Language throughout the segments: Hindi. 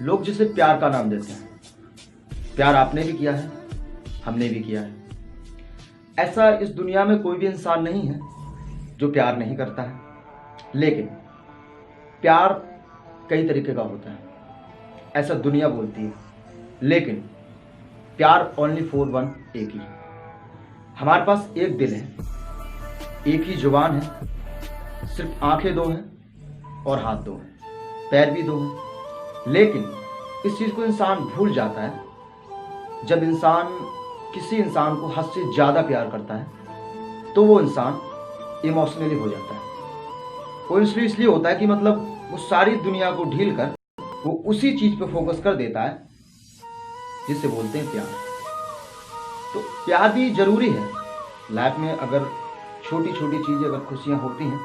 लोग जिसे प्यार का नाम देते हैं, प्यार आपने भी किया है, हमने भी किया है। ऐसा इस दुनिया में कोई भी इंसान नहीं है जो प्यार नहीं करता है। लेकिन प्यार कई तरीके का होता है, ऐसा दुनिया बोलती है। लेकिन प्यार ओनली फॉर वन, एक ही। हमारे पास एक दिल है, एक ही जुबान है, सिर्फ आंखें दो हैं और हाथ दो हैं, पैर भी दो हैं। लेकिन इस चीज़ को इंसान भूल जाता है। जब इंसान किसी इंसान को हद से ज़्यादा प्यार करता है तो वो इंसान इमोशनली हो जाता है। वो इसलिए होता है कि मतलब वो सारी दुनिया को ढील कर वो उसी चीज़ पे फोकस कर देता है जिसे बोलते हैं प्यार। तो प्यार भी जरूरी है लाइफ में। अगर छोटी छोटी चीज़ें, अगर खुशियाँ होती हैं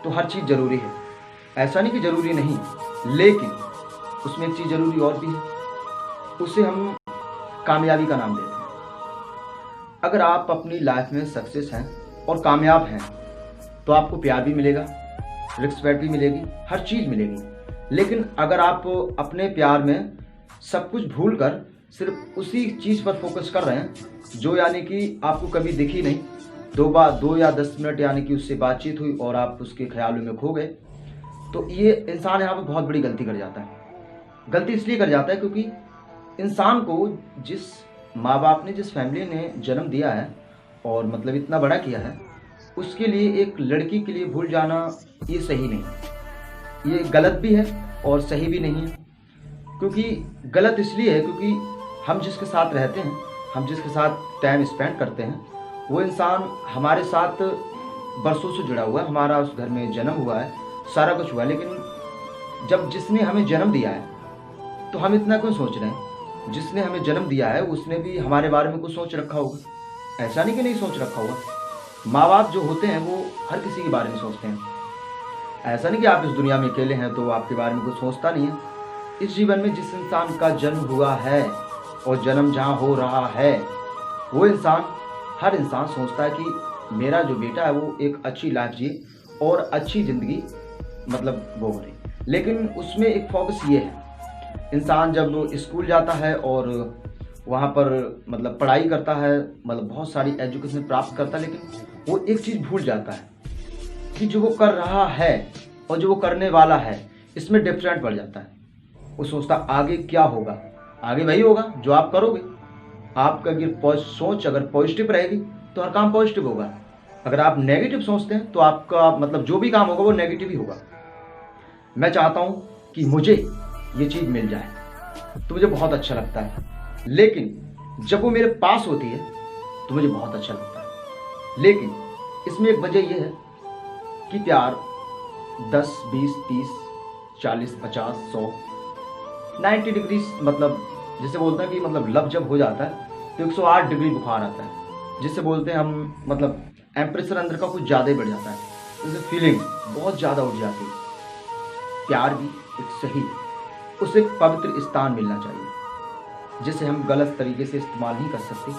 तो हर चीज़ ज़रूरी है, ऐसा नहीं कि ज़रूरी नहीं। लेकिन उसमें एक चीज़ ज़रूरी और भी है, उसे हम कामयाबी का नाम देते हैं। अगर आप अपनी लाइफ में सक्सेस हैं और कामयाब हैं तो आपको प्यार भी मिलेगा, रिस्पेक्ट भी मिलेगी, हर चीज़ मिलेगी। लेकिन अगर आप अपने प्यार में सब कुछ भूल कर सिर्फ उसी चीज़ पर फोकस कर रहे हैं जो यानी कि आपको कभी दिखी नहीं, 2 या 10 मिनट यानी कि उससे बातचीत हुई और आप उसके ख्यालों में खो गए, तो ये इंसान यहाँ पर बहुत बड़ी गलती कर जाता है। गलती इसलिए कर जाता है क्योंकि इंसान को जिस माँ बाप ने, जिस फैमिली ने जन्म दिया है और मतलब इतना बड़ा किया है, उसके लिए एक लड़की के लिए भूल जाना ये सही नहीं। ये गलत भी है और सही भी नहीं है। क्योंकि गलत इसलिए है क्योंकि हम जिसके साथ रहते हैं, हम जिसके साथ टाइम स्पेंड करते हैं, वो इंसान हमारे साथ बरसों से जुड़ा हुआ है, हमारा उस घर में जन्म हुआ है, सारा कुछ हुआ है। लेकिन जब जिसने हमें जन्म दिया है तो हम इतना क्यों सोच रहे हैं? जिसने हमें जन्म दिया है उसने भी हमारे बारे में कुछ सोच रखा होगा, ऐसा नहीं कि नहीं सोच रखा होगा। माँ बाप जो होते हैं वो हर किसी के बारे में सोचते हैं। ऐसा नहीं कि आप इस दुनिया में अकेले हैं तो आपके बारे में कुछ सोचता नहीं है। इस जीवन में जिस इंसान का जन्म हुआ है और जन्म जहाँ हो रहा है, वो इंसान, हर इंसान सोचता है कि मेरा जो बेटा है वो एक अच्छी लाइफ जिए और अच्छी ज़िंदगी मतलब वो करे। लेकिन उसमें एक फोकस ये है, इंसान जब स्कूल जाता है और वहाँ पर मतलब पढ़ाई करता है, मतलब बहुत सारी एजुकेशन प्राप्त करता है, लेकिन वो एक चीज़ भूल जाता है कि जो वो कर रहा है और जो वो करने वाला है इसमें डिफरेंट पड़ जाता है। वो सोचता आगे क्या होगा, आगे वही होगा जो आप करोगे। आपका अगर सोच अगर पॉजिटिव रहेगी तो हर काम पॉजिटिव होगा। अगर आप नेगेटिव सोचते हैं तो आपका मतलब जो भी काम होगा वो नेगेटिव ही होगा। मैं चाहता हूँ कि मुझे ये चीज़ मिल जाए तो मुझे बहुत अच्छा लगता है, लेकिन जब वो मेरे पास होती है तो मुझे बहुत अच्छा लगता है। लेकिन इसमें एक वजह यह है कि प्यार 10, 20, 30, 40, 50, 100, 90 डिग्री मतलब जिसे बोलते हैं कि मतलब लव जब हो जाता है तो 108 डिग्री बुखार आता है, जिससे बोलते हैं हम मतलब टेम्परेचर अंदर का कुछ ज़्यादा ही बढ़ जाता है, जैसे फीलिंग बहुत ज़्यादा उठ जाती है। प्यार भी एक सही, उसे एक पवित्र स्थान मिलना चाहिए जिसे हम गलत तरीके से इस्तेमाल नहीं कर सकते।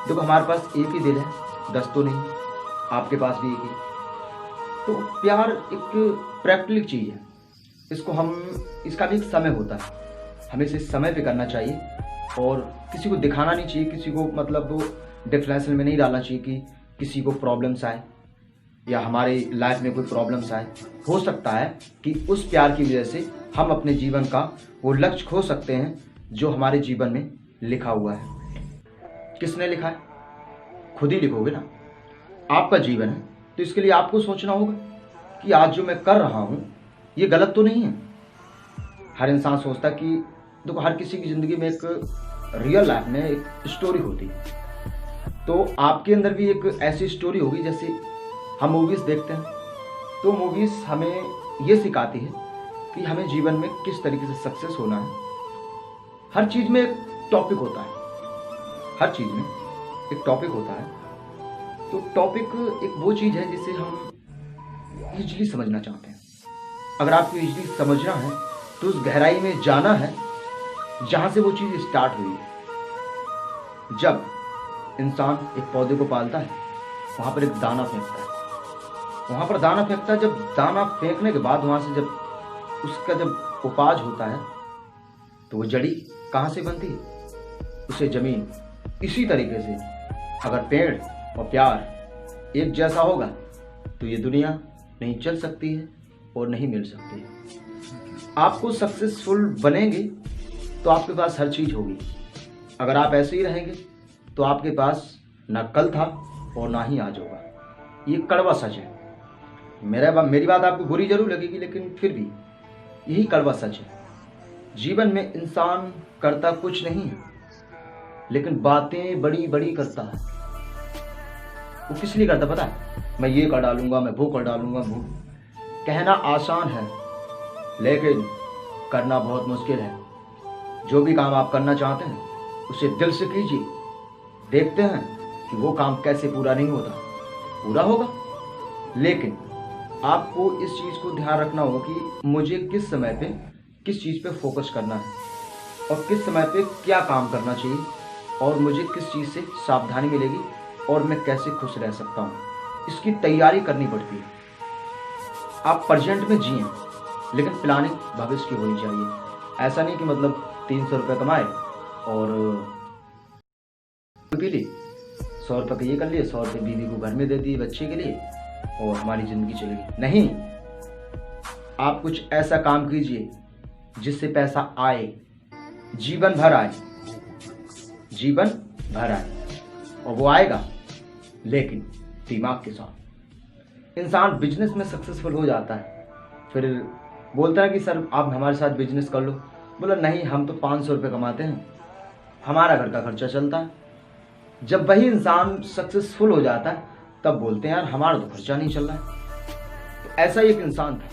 देखो हमारे पास एक ही दिल है, 10 तो नहीं, आपके पास भी एक ही। तो प्यार एक प्रैक्टिकल चीज़ है, इसको हम, इसका भी एक समय होता है, हमें इसे समय पे करना चाहिए और किसी को दिखाना नहीं चाहिए, किसी को मतलब डिफरेंशियल में नहीं डालना चाहिए कि किसी को प्रॉब्लम्स आए या हमारी लाइफ में कोई प्रॉब्लम्स आए। हो सकता है कि उस प्यार की वजह से हम अपने जीवन का वो लक्ष्य खो सकते हैं जो हमारे जीवन में लिखा हुआ है। किसने लिखा है? खुद ही लिखोगे ना। आपका जीवन है तो इसके लिए आपको सोचना होगा कि आज जो मैं कर रहा हूँ ये गलत तो नहीं है। हर इंसान सोचता कि देखो हर किसी की ज़िंदगी में एक रियल लाइफ में एक स्टोरी होती है, तो आपके अंदर भी एक ऐसी स्टोरी होगी। जैसे हम मूवीज़ देखते हैं तो मूवीज़ हमें ये सिखाती है कि हमें जीवन में किस तरीके से सक्सेस होना है। हर चीज़ में एक टॉपिक होता है, हर चीज़ में एक टॉपिक होता है। तो टॉपिक एक वो चीज़ है जिसे हम ईजिली समझना चाहते हैं। अगर आपको ईजिली समझना है तो उस गहराई में जाना है जहाँ से वो चीज़ स्टार्ट हुई है। जब इंसान एक पौधे को पालता है वहाँ पर एक दाना फेंकता है, वहाँ पर दाना फेंकता है। जब दाना फेंकने के बाद वहाँ से जब उसका जब उपज होता है तो वो जड़ी कहाँ से बनती है? उसे जमीन। इसी तरीके से अगर पेड़ और प्यार एक जैसा होगा तो ये दुनिया नहीं चल सकती है और नहीं मिल सकती है। आपको सक्सेसफुल बनेंगे तो आपके पास हर चीज़ होगी। अगर आप ऐसे ही रहेंगे तो आपके पास ना कल था और ना ही आज होगा। ये कड़वा सच है। मेरी बात आपको बुरी जरूर लगेगी, लेकिन फिर भी यही कड़वा सच है। जीवन में इंसान करता कुछ नहीं है, लेकिन बातें बड़ी बड़ी करता है। वो किस लिए करता पता है? मैं ये कर डालूंगा, मैं वो कर डालूंगा। वो कहना आसान है लेकिन करना बहुत मुश्किल है। जो भी काम आप करना चाहते हैं उसे दिल से कीजिए। देखते हैं कि वो काम कैसे पूरा नहीं होता, पूरा होगा। लेकिन आपको इस चीज़ को ध्यान रखना होगा कि मुझे किस समय पे किस चीज़ पे फोकस करना है और किस समय पे क्या काम करना चाहिए और मुझे किस चीज़ से सावधानी मिलेगी और मैं कैसे खुश रह सकता हूँ। इसकी तैयारी करनी पड़ती है। आप प्रेजेंट में जिएं, लेकिन प्लानिंग भविष्य की होनी चाहिए। ऐसा नहीं कि मतलब 300 रुपये कमाए और पी ली, 100 रुपये का ये कर लिए, 100 रुपये बीवी को घर में दे दिए बच्चे के लिए और हमारी ज़िंदगी चली गई। नहीं, आप कुछ ऐसा काम कीजिए जिससे पैसा आए, जीवन भर आए, जीवन भर आए। और वो आएगा लेकिन दिमाग के साथ। इंसान बिजनेस में सक्सेसफुल हो जाता है, फिर बोलता है कि सर आप हमारे साथ बिजनेस कर लो। बोला नहीं, हम तो 500 रुपये कमाते हैं, हमारा घर का खर्चा चलता है। जब वही इंसान सक्सेसफुल हो जाता है तब बोलते हैं यार हमारा तो खर्चा नहीं चल रहा है। तो ऐसा एक इंसान था